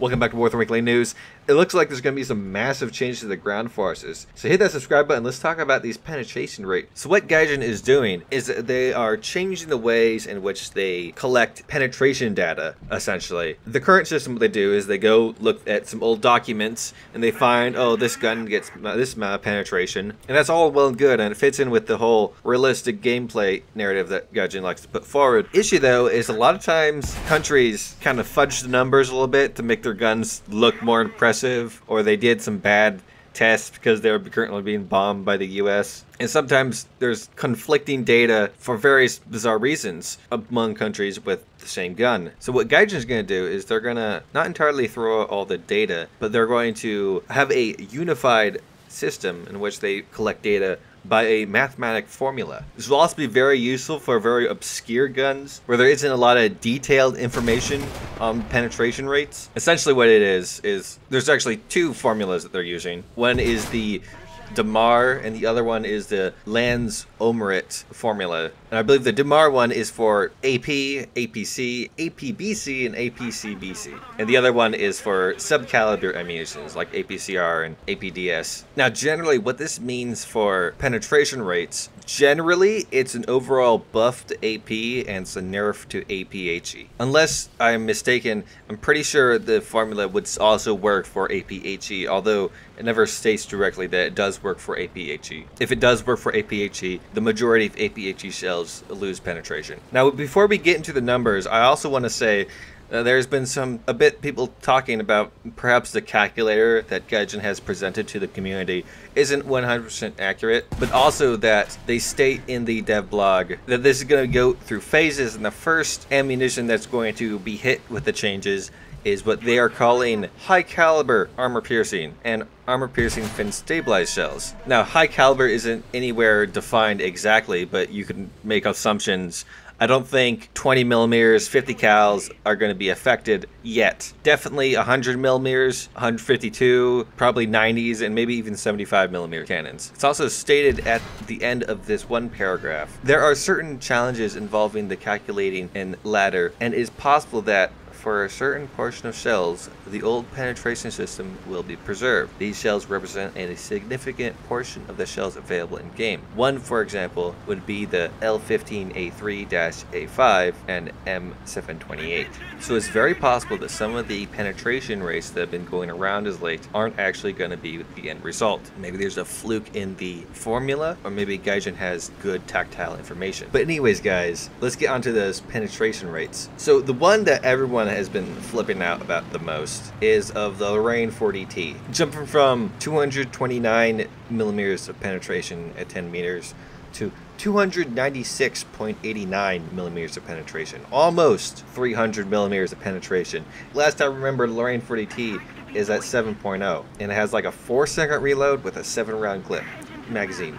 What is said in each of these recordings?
Welcome back to War Weekly News. It looks like there's going to be some massive changes to the ground forces. So hit that subscribe button. Let's talk about these penetration rates. So what Gaijin is doing is they are changing the ways in which they collect penetration data, essentially. The current system, what they do is they go look at some old documents and they find, oh, this gun gets this amount of penetration. And that's all well and good, and it fits in with the whole realistic gameplay narrative that Gaijin likes to put forward. Issue, though, is a lot of times countries kind of fudge the numbers a little bit to make their guns look more impressive, or they did some bad tests because they're currently being bombed by the US. And sometimes there's conflicting data for various bizarre reasons among countries with the same gun. So what Gaijin is going to do is they're going to not entirely throw out all the data, but they're going to have a unified system in which they collect data by a mathematic formula. This will also be very useful for very obscure guns where there isn't a lot of detailed information on penetration rates. Essentially what it is there's actually two formulas that they're using. One is the Damar and the other one is the Lanz-Omerit formula. And I believe the Damar one is for AP, APC, APBC, and APCBC. And the other one is for subcaliber ammunitions like APCR and APDS. Now generally what this means for penetration rates, generally it's an overall buff to AP and it's a nerf to APHE. Unless I'm mistaken, I'm pretty sure the formula would also work for APHE, although it never states directly that it does work for APHE. If it does work for APHE, the majority of APHE shells lose penetration. Now, before we get into the numbers, I also want to say there's been a bit people talking about perhaps the calculator that Gaijin has presented to the community isn't 100% accurate, but also that they state in the dev blog that this is going to go through phases, and the first ammunition that's going to be hit with the changes is what they are calling high caliber armor piercing and armor piercing fin stabilized shells. Now, high caliber isn't anywhere defined exactly, but you can make assumptions. I don't think 20 millimeters, 50 cals are going to be affected yet. Definitely 100 millimeters, 152, probably 90s, and maybe even 75 millimeter cannons. It's also stated at the end of this one paragraph, there are certain challenges involving the calculating and ladder, and it is possible that for a certain portion of shells, the old penetration system will be preserved. These shells represent a significant portion of the shells available in game. One, for example, would be the L15A3-A5 and M728. So it's very possible that some of the penetration rates that have been going around as late aren't actually going to be the end result. Maybe there's a fluke in the formula, or maybe Gaijin has good tactile information. But anyways, guys, let's get onto those penetration rates. So the one that everyone has been flipping out about the most is of the Lorraine 40T, jumping from 229 millimeters of penetration at 10 meters to 296.89 millimeters of penetration, almost 300 millimeters of penetration. Last I remember, the Lorraine 40T is at 7.0, and it has like a 4-second reload with a 7-round clip magazine,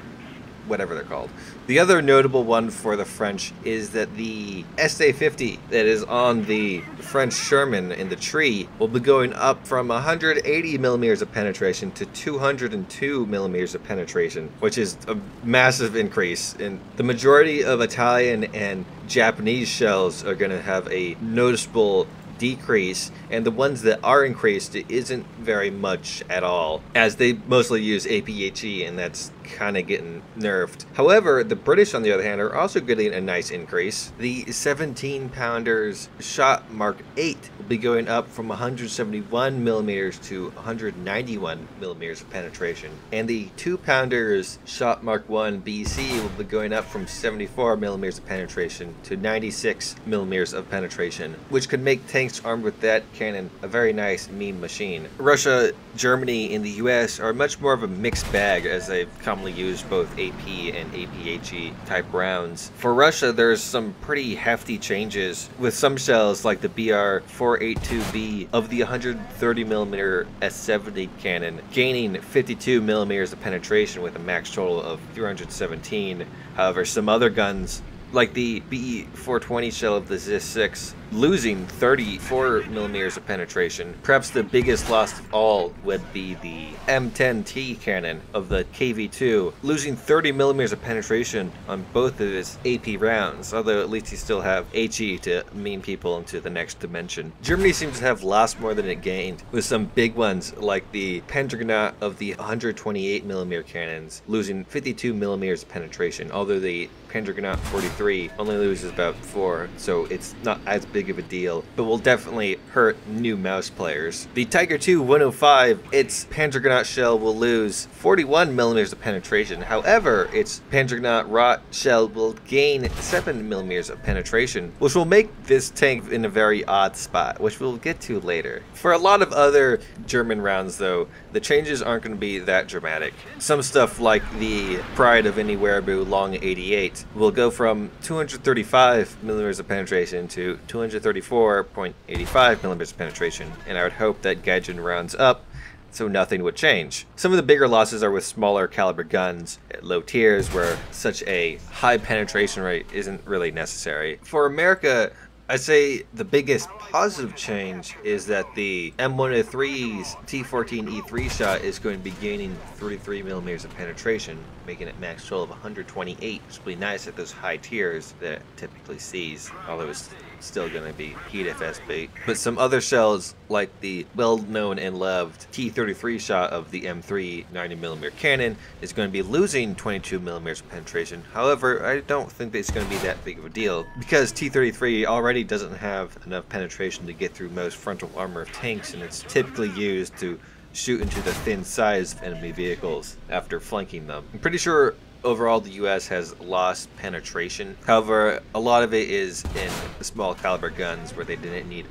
whatever they're called. The other notable one for the French is that the SA-50 that is on the French Sherman in the tree will be going up from 180 millimeters of penetration to 202 millimeters of penetration, which is a massive increase. And the majority of Italian and Japanese shells are going to have a noticeable decrease, and the ones that are increased, it isn't very much at all, as they mostly use APHE, and that's kind of getting nerfed. However, the British, on the other hand, are also getting a nice increase. The 17-pounders shot Mark 8 will be going up from 171 millimeters to 191 millimeters of penetration, and the 2-pounders shot Mark 1 BC will be going up from 74 millimeters of penetration to 96 millimeters of penetration, which could make tanks armed with that cannon a very nice mean machine. Russia, Germany, and the US are much more of a mixed bag, as they've commonly used both AP and APHE type rounds. For Russia, there's some pretty hefty changes, with some shells like the BR-482B of the 130 millimeter S70 cannon gaining 52 millimeters of penetration with a max total of 317. However, some other guns like the BE-420 shell of the ZIS-6 losing 34 millimeters of penetration. Perhaps the biggest loss of all would be the M10T cannon of the KV-2, losing 30 millimeters of penetration on both of his AP rounds, although at least he still have HE to meme people into the next dimension. Germany seems to have lost more than it gained, with some big ones like the Panzergranat of the 128 millimeter cannons losing 52 millimeters of penetration, although the Changelog 43 only loses about 4, so it's not as big of a deal, but will definitely hurt new mouse players. The Tiger II 105, its Panzergranat shell will lose 41 millimeters of penetration. However, its Panzergranat Rot shell will gain 7 millimeters of penetration, which will make this tank in a very odd spot, which we'll get to later. For a lot of other German rounds, though, the changes aren't going to be that dramatic. Some stuff like the Pride of Any Wehraboo Long 88 will go from 235 millimeters of penetration to 234.85 millimeters of penetration, and I would hope that Gaijin rounds up so nothing would change. Some of the bigger losses are with smaller caliber guns at low tiers where such a high penetration rate isn't really necessary. For America, I'd say the biggest positive change is that the M103's T14E3 shot is going to be gaining 33 millimeters of penetration, making it max troll of 128, which will be nice at those high tiers that it typically sees, although it's still going to be heat FS bait. But some other shells, like the well-known and loved T33 shot of the M3 90mm cannon, is going to be losing 22 millimeters of penetration. However, I don't think that it's going to be that big of a deal, because T33 already doesn't have enough penetration to get through most frontal armor of tanks, and it's typically used to shoot into the thin sides of enemy vehicles after flanking them. I'm pretty sure overall the US has lost penetration. However, a lot of it is in the small caliber guns where they didn't need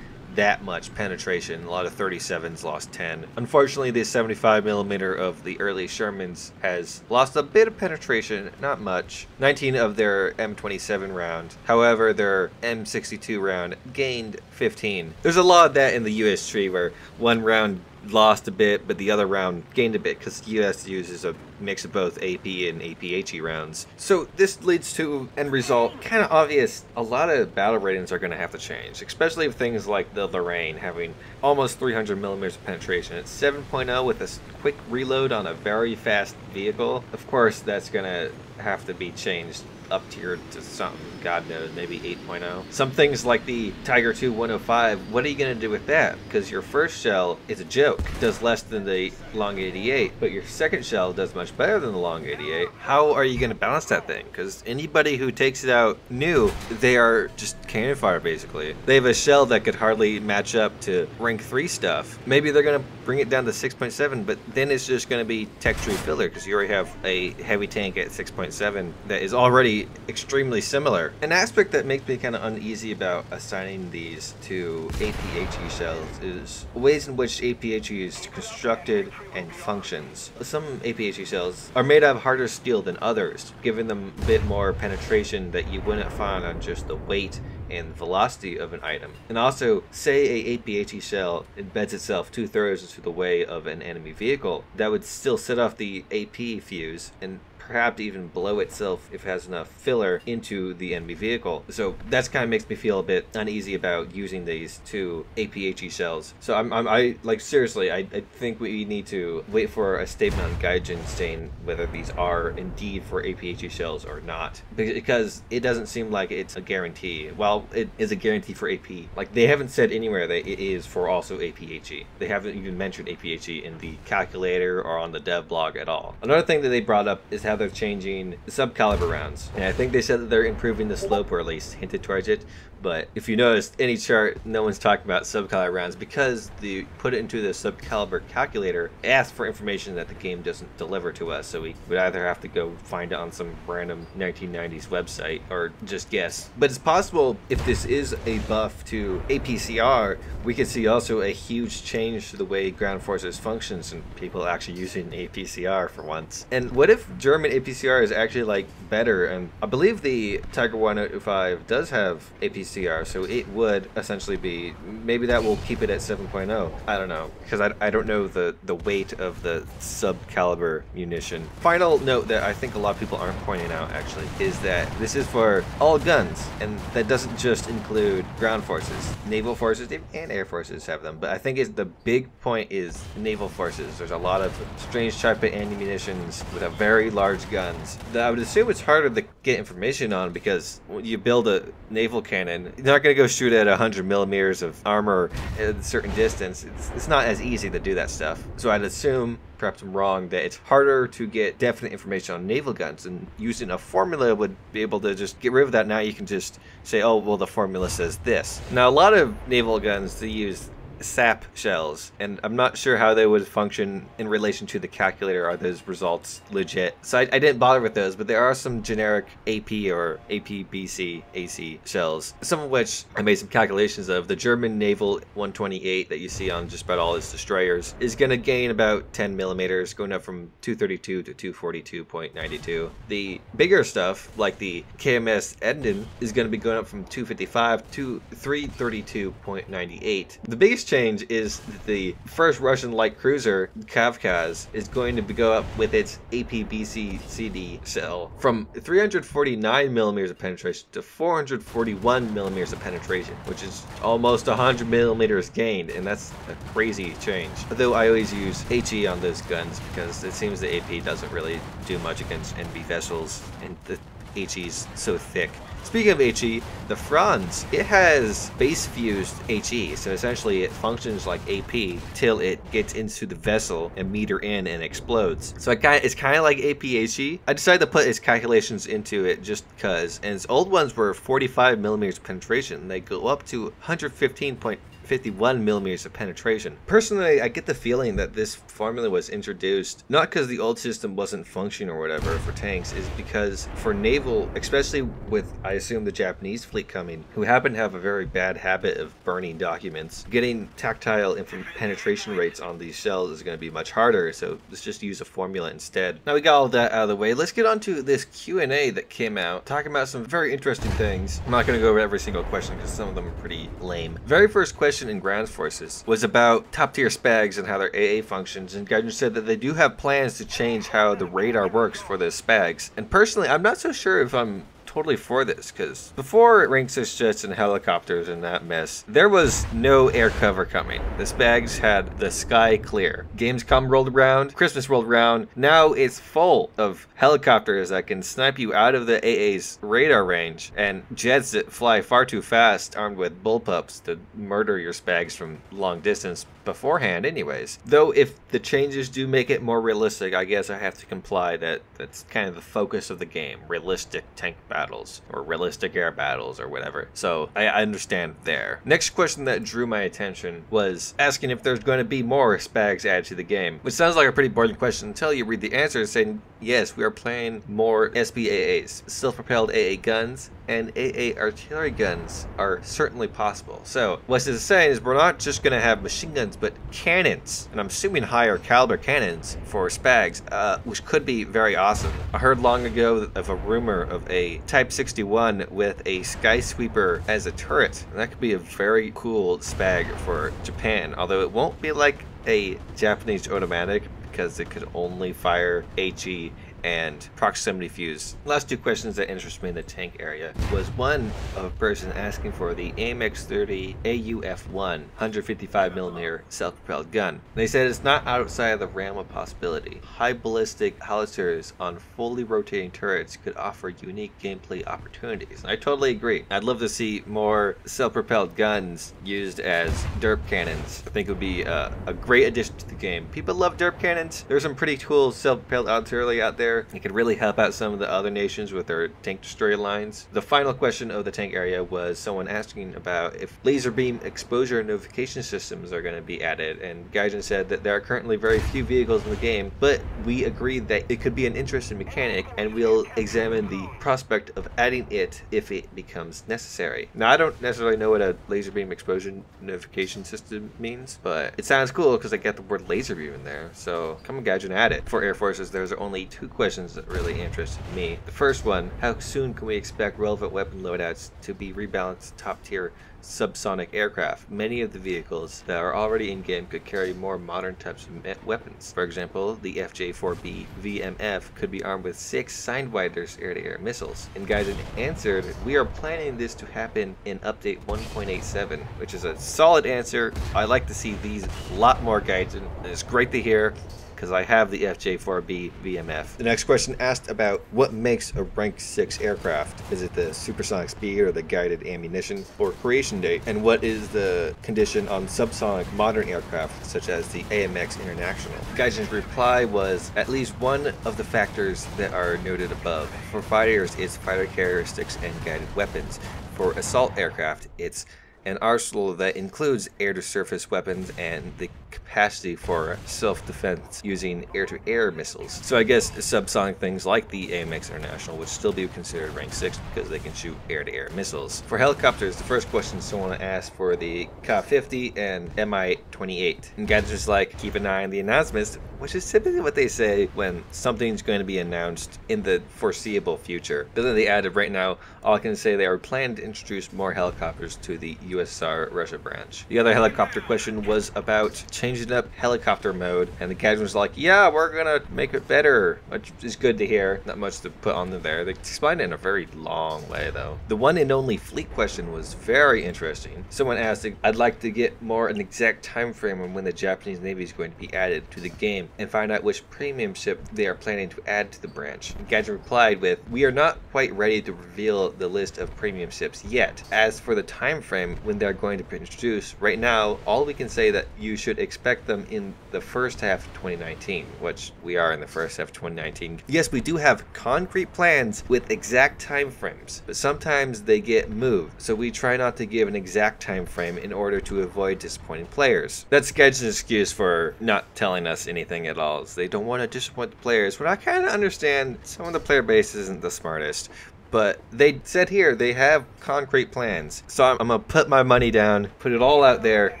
that much penetration. A lot of 37s lost 10. Unfortunately, the 75mm of the early Shermans has lost a bit of penetration, not much. 19 of their M27 round. However, their M62 round gained 15. There's a lot of that in the US tree where one round lost a bit, but the other round gained a bit, because the US uses a mix of both AP and APHE rounds. So this leads to end result kind of obvious. A lot of battle ratings are going to have to change, especially if things like the Lorraine having almost 300 millimeters of penetration. It's 7.0 with a quick reload on a very fast vehicle. Of course, that's going to have to be changed up tiered to something, God knows, maybe 8.0. Some things like the Tiger II 105, what are you going to do with that? Because your first shell is a joke. It does less than the Long 88, but your second shell does much better than the Long 88. How are you going to balance that thing? Because anybody who takes it out new, they are just cannon fire, basically. They have a shell that could hardly match up to rank 3 stuff. Maybe they're going to bring it down to 6.7, but then it's just going to be tech tree filler, because you already have a heavy tank at 6.7 that is already extremely similar. An aspect that makes me kind of uneasy about assigning these to APHE shells is ways in which APHE is constructed and functions. Some APHE shells are made out of harder steel than others, giving them a bit more penetration that you wouldn't find on just the weight and velocity of an item. And also, say a APHE shell embeds itself 2/3 into the way of an enemy vehicle, that would still set off the AP fuse and perhaps even blow itself if it has enough filler into the enemy vehicle. So that's kind of makes me feel a bit uneasy about using these two APHE shells. So I like, seriously, I think we need to wait for a statement on Gaijin saying whether these are indeed for APHE shells or not, because it doesn't seem like it's a guarantee. While it is a guarantee for AP, like, they haven't said anywhere that it is for also APHE. They haven't even mentioned APHE in the calculator or on the dev blog at all. Another thing that they brought up is how they're changing the Subcaliber rounds, and I think they said that they're improving the slope, or at least hinted towards it. But if you notice any chart, no one's talking about Subcaliber rounds, because they put it into the Subcaliber calculator, asks for information that the game doesn't deliver to us, so we would either have to go find it on some random 1990s website or just guess. But it's possible, if this is a buff to APCR, we could see also a huge change to the way ground forces functions and people actually using APCR for once. And what if Germany German APCR is actually like better, and I believe the Tiger 105 does have APCR, so it would essentially be, maybe that will keep it at 7.0. I don't know, because I don't know the weight of the Subcaliber munition. Final note that I think a lot of people aren't pointing out actually is that this is for all guns, and that doesn't just include ground forces. Naval forces and air forces have them, but I think the big point is naval forces. There's a lot of strange type of ammunitions with a very large guns that I would assume it's harder to get information on, because when you build a naval cannon, you're not going to go shoot at 100 millimeters of armor at a certain distance. It's not as easy to do that stuff. So I'd assume, perhaps I'm wrong, that it's harder to get definite information on naval guns, and using a formula would be able to just get rid of that. Now you can just say, oh, well, the formula says this. Now, a lot of naval guns, they use sap shells, and I'm not sure how they would function in relation to the calculator. Are those results legit? So I didn't bother with those, but there are some generic AP or APBC AC shells, some of which I made some calculations of. The German Naval 128 that you see on just about all its destroyers is going to gain about 10 millimeters, going up from 232 to 242.92. The bigger stuff, like the KMS Edin, is going to be going up from 255 to 332.98. The biggest change is that the first Russian light cruiser, Kavkaz, is going to go up with its APBC CD shell from 349 millimeters of penetration to 441 millimeters of penetration, which is almost 100 millimeters gained, and that's a crazy change. Though I always use HE on those guns because it seems the AP doesn't really do much against NB vessels, and the HE's so thick. Speaking of HE, the Franz, it has base fused HE, so essentially it functions like AP till it gets into the vessel and meter in and explodes. So it's kind of like APHE. I decided to put its calculations into it just because, and its old ones were 45 millimeters penetration. They go up to 115.51 millimeters of penetration. Personally, I get the feeling that this formula was introduced not because the old system wasn't functioning or whatever for tanks, is because for naval, especially with, I assume, the Japanese fleet coming, who happen to have a very bad habit of burning documents, getting tactile penetration rates on these shells is going to be much harder, so let's just use a formula instead. Now we got all that out of the way, let's get on to this Q&A that came out, talking about some very interesting things. I'm not going to go over every single question because some of them are pretty lame. Very first question in ground forces was about top tier spags and how their AA functions, and Gaijin said that they do have plans to change how the radar works for the spags. And personally, I'm not so sure if I'm totally for this, because before rank 6 jets and helicopters and that mess, there was no air cover coming. The spags had the sky clear. Gamescom rolled around, Christmas rolled around, now it's full of helicopters that can snipe you out of the AA's radar range, and jets that fly far too fast armed with bullpups to murder your spags from long distance beforehand anyways. Though if the changes do make it more realistic, I guess I have to comply that that's kind of the focus of the game, realistic tank battles or realistic air battles or whatever. So I understand there. Next question that drew my attention was asking if there's going to be more spags added to the game, which sounds like a pretty boring question until you read the answer saying, yes, we are playing more SBAAs. Self-propelled AA guns and AA artillery guns are certainly possible. So what this is saying is we're not just going to have machine guns, but cannons, and I'm assuming higher caliber cannons for spags, which could be very awesome. I heard long ago of a rumor of a Type 61 with a Skysweeper as a turret, and that could be a very cool spag for Japan, although it won't be like a Japanese automatic because it could only fire HE and proximity fuse. Last two questions that interest me in the tank area was one of a person asking for the AMX-30 AUF-1 155mm self-propelled gun. They said it's not outside of the realm of possibility. High ballistic howitzers on fully rotating turrets could offer unique gameplay opportunities. I totally agree. I'd love to see more self-propelled guns used as derp cannons. I think it would be a great addition to the game. People love derp cannons. There's some pretty cool self-propelled artillery out there. It could really help out some of the other nations with their tank destroyer lines. The final question of the tank area was someone asking about if laser beam exposure notification systems are going to be added, and Gaijin said that there are currently very few vehicles in the game, but we agreed that it could be an interesting mechanic, and we'll examine the prospect of adding it if it becomes necessary. Now, I don't necessarily know what a laser beam exposure notification system means, but it sounds cool because I get the word laser beam in there, so come on Gaijin, add it. For Air Forces, there's only two questions that really interested me. The first one, how soon can we expect relevant weapon loadouts to be rebalanced to top tier subsonic aircraft? Many of the vehicles that are already in game could carry more modern types of weapons. For example, the FJ-4B VMF could be armed with 6 Sidewinders air-to-air missiles. And Gaijin answered, we are planning this to happen in update 1.87, which is a solid answer. I like to see these a lot more, Gaijin. It's great to hear, because I have the FJ-4B VMF. The next question asked about what makes a rank 6 aircraft. Is it the supersonic speed or the guided ammunition or creation date? And what is the condition on subsonic modern aircraft such as the AMX International? Gaijin's reply was at least one of the factors that are noted above. For fighters, it's fighter characteristics and guided weapons. For assault aircraft, it's an arsenal that includes air-to-surface weapons and the capacity for self-defense using air-to-air missiles. So I guess subsonic things like the AMX International would still be considered rank 6 because they can shoot air-to-air missiles. For helicopters, the first question someone asked for the Ka-50 and Mi-28. And Gaijin's like, keep an eye on the announcements, which is typically what they say when something's going to be announced in the foreseeable future. But then they added, right now, all I can say they are planning to introduce more helicopters to the USSR Russia branch. The other helicopter question was about changing up helicopter mode, and the Gaijin was like, yeah, we're gonna make it better, which is good to hear. Not much to put on there. They explained it in a very long way, though. The one and only fleet question was very interesting. Someone asked, I'd like to get more an exact time frame on when the Japanese Navy is going to be added to the game and find out which premium ship they are planning to add to the branch. And Gaijin replied with, we are not quite ready to reveal the list of premium ships yet. As for the time frame when they're going to be introduced, right now all we can say that you should expect them in the first half of 2019, which we are in the first half of 2019. Yes, we do have concrete plans with exact time frames, but sometimes they get moved, so we try not to give an exact time frame in order to avoid disappointing players. That's Gaijin's excuse for not telling us anything at all. They don't want to disappoint the players, but I kind of understand some of the player base isn't the smartest. But they said here they have concrete plans. So I'm going to put my money down, put it all out there.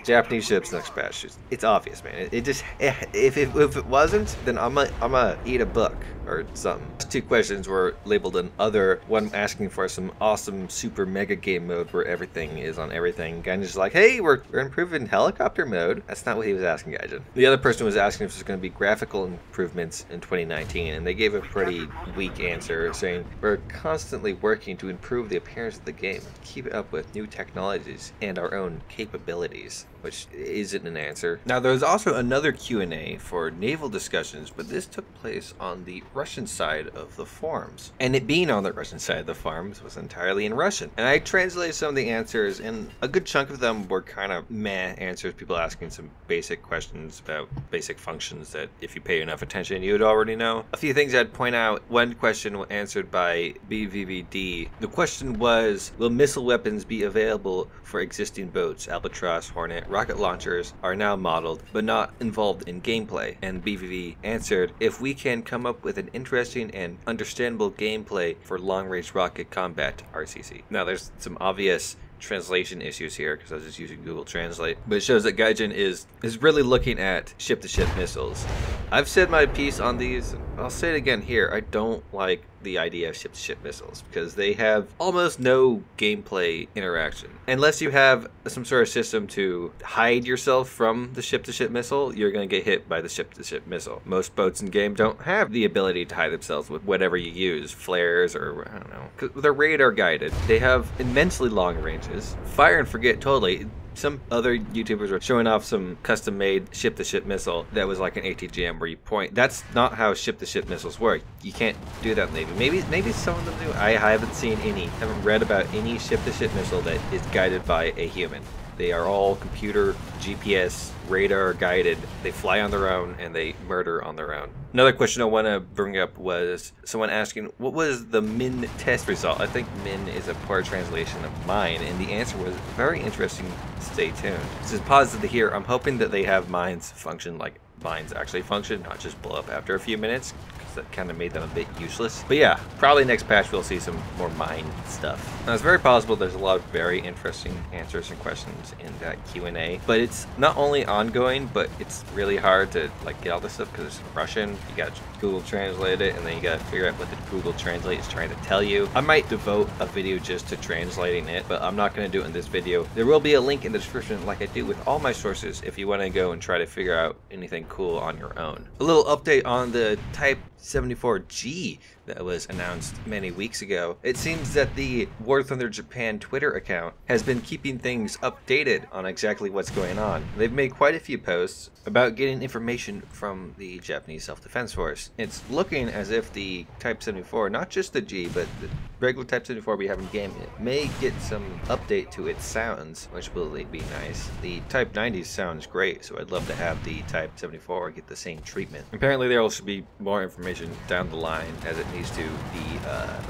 Japanese ships next patch. It's obvious, man. It just, if it wasn't, then I'm gonna eat a book or something. Two questions were labeled an other. One asking for some awesome super mega game mode where everything is on everything. Gaijin's like, hey, we're improving helicopter mode. That's not what he was asking, Gaijin. The other person was asking if there's going to be graphical improvements in 2019, and they gave a pretty weak answer, saying we're constantly working to improve the appearance of the game, keep it up with new technologies and our own capabilities, which isn't an answer. Now, there's also another Q&A for naval discussions, but this took place on the Russian side of the forums. And it being on the Russian side of the forums was entirely in Russian. And I translated some of the answers, and a good chunk of them were kind of meh answers, people asking some basic questions about basic functions that if you pay enough attention, you would already know. A few things I'd point out. One question was answered by BVVD. The question was, will missile weapons be available for existing boats? Albatross, Hornet, rocket launchers are now modeled, but not involved in gameplay. And BVV answered, if we can come up with an interesting and understandable gameplay for long-range rocket combat, RCC. Now, there's some obvious translation issues here because I was just using Google Translate, but it shows that Gaijin is really looking at ship-to-ship missiles. I've said my piece on these, and I'll say it again here. I don't like the idea of ship-to-ship missiles because they have almost no gameplay interaction. Unless you have some sort of system to hide yourself from the ship-to-ship missile, you're going to get hit by the ship-to-ship missile. Most boats in game don't have the ability to hide themselves with whatever you use, flares or I don't know. 'Cause they're radar guided. They have immensely long ranges. Fire and forget totally. Some other YouTubers were showing off some custom-made ship-to-ship missile that was like an ATGM where you point. That's not how ship-to-ship missiles work. You can't do that in the Navy. Maybe some of them do. I haven't seen any. I haven't read about any ship-to-ship missile that is guided by a human. They are all computer, GPS, radar guided. They fly on their own and they murder on their own. Another question I want to bring up was someone asking, what was the min test result? I think min is a poor translation of mine, and the answer was very interesting. Stay tuned. This is positive to hear. I'm hoping that they have mines function like mines actually function, not just blow up after a few minutes. so that kind of made them a bit useless. But yeah, probably next patch we'll see some more mine stuff. Now it's very possible there's a lot of very interesting answers and questions in that Q&A, but it's not only ongoing, but it's really hard to like get all this stuff because it's in Russian. You got to Google Translate it, and then you got to figure out what the Google Translate is trying to tell you. I might devote a video just to translating it, but I'm not going to do it in this video. There will be a link in the description like I do with all my sources if you want to go and try to figure out anything cool on your own. A little update on the Type 74G that was announced many weeks ago. It seems that the War Thunder Japan Twitter account has been keeping things updated on exactly what's going on. They've made quite a few posts about getting information from the Japanese Self-Defense Force. It's looking as if the Type 74, not just the G, but the regular Type 74 we have in game, it may get some update to its sounds, which will be nice. The Type 90 sounds great, so I'd love to have the Type 74 get the same treatment. Apparently there will be more information down the line as it needs to be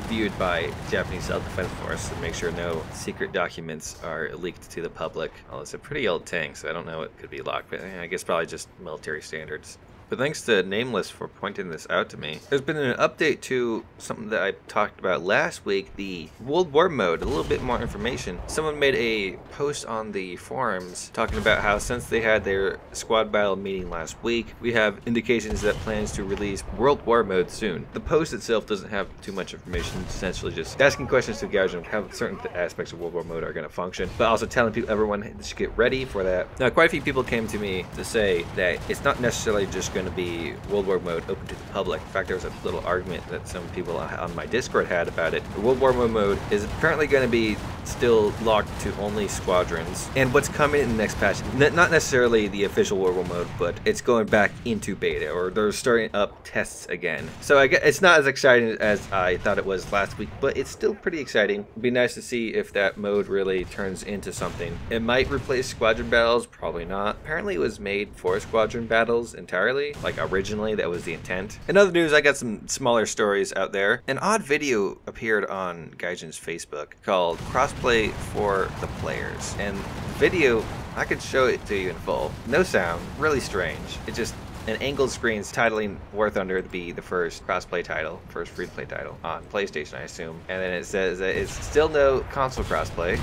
viewed by Japanese Self-Defense Force to make sure no secret documents are leaked to the public. Well, it's a pretty old tank, so I don't know what could be locked, but I guess probably just military standards. But thanks to Nameless for pointing this out to me. There's been an update to something that I talked about last week, the World War mode, a little bit more information. Someone made a post on the forums talking about how since they had their squad battle meeting last week, we have indications that plans to release World War mode soon. The post itself doesn't have too much information, it's essentially just asking questions to guys on how certain aspects of World War mode are going to function, but also telling people, everyone should get ready for that. Now, quite a few people came to me to say that it's not necessarily just going to be World War mode open to the public. In fact, there was a little argument that some people on my Discord had about it. The World War mode is apparently going to be still locked to only squadrons, and what's coming in the next patch, not necessarily the official World War mode, but it's going back into beta, or they're starting up tests again. So I guess it's not as exciting as I thought it was last week, but it's still pretty exciting. It'd be nice to see if that mode really turns into something. It might replace squadron battles, probably not. Apparently it was made for squadron battles entirely, like originally that was the intent. In other news, I got some smaller stories out there. An odd video appeared on Gaijin's Facebook called Crossplay for the Players, and the video, I could show it to you in full. No sound, really strange. It's just an angled screen's titling War Thunder to be the first crossplay title, first free-to-play title on PlayStation, I assume. And then it says that it's still no console crossplay.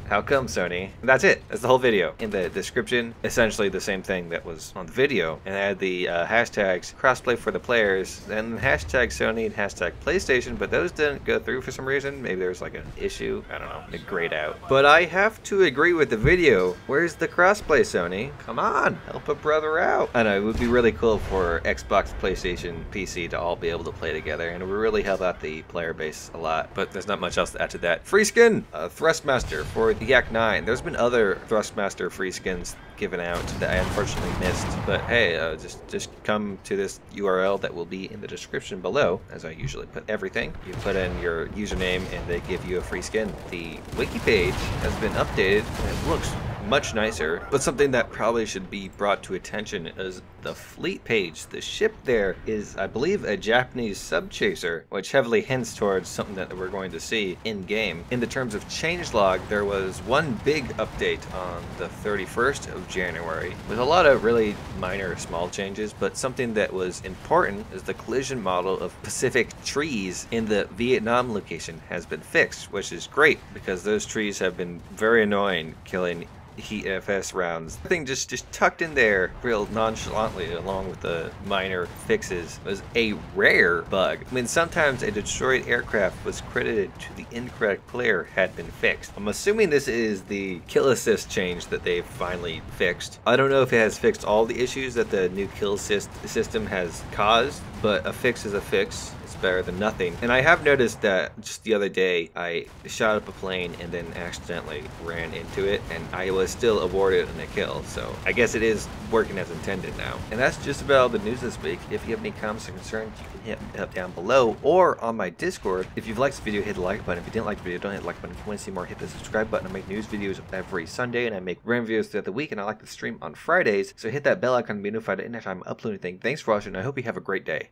How come, Sony? And that's it. That's the whole video. In the description, essentially the same thing that was on the video. And I had the hashtags crossplay for the players, then hashtag Sony and hashtag PlayStation, but those didn't go through for some reason. Maybe there was like an issue. I don't know. It grayed out. But I have to agree with the video. Where's the crossplay, Sony? Come on. Help a brother out. I know, it would be really cool for Xbox, PlayStation, PC to all be able to play together, and it would really help out the player base a lot. But there's not much else to add to that. Free skin! Thrustmaster for the Yak-9. There's been other Thrustmaster free skins given out that I unfortunately missed, but hey, just come to this URL that will be in the description below, as I usually put everything. You put in your username and they give you a free skin. The Wiki page has been updated and it looks much nicer, but something that probably should be brought to attention is the fleet page. The ship there is, I believe, a Japanese sub-chaser, which heavily hints towards something that we're going to see in-game. In the terms of changelog, there was one big update on the 31st of January, with a lot of really minor small changes, but something that was important is the collision model of Pacific trees in the Vietnam location has been fixed, which is great because those trees have been very annoying, killing Heat FS rounds. The thing just tucked in there real nonchalantly along with the minor fixes was a rare bug. I mean, sometimes a destroyed aircraft was credited to the incorrect player had been fixed. I'm assuming this is the kill assist change that they've finally fixed. I don't know if it has fixed all the issues that the new kill assist system has caused, but a fix is a fix. It's better than nothing. And I have noticed that just the other day I shot up a plane and then accidentally ran into it, and I was still awarded a kill, so I guess it is working as intended now. And that's just about all the news this week. If you have any comments or concerns, you can hit me up down below or on my Discord. If you've liked this video, hit the like button. If you didn't like the video, don't hit the like button. If you want to see more, hit the subscribe button. I make news videos every Sunday, and I make random videos throughout the week, and I like to stream on Fridays, so hit that bell icon to be notified anytime I upload anything. Thanks for watching, and I hope you have a great day.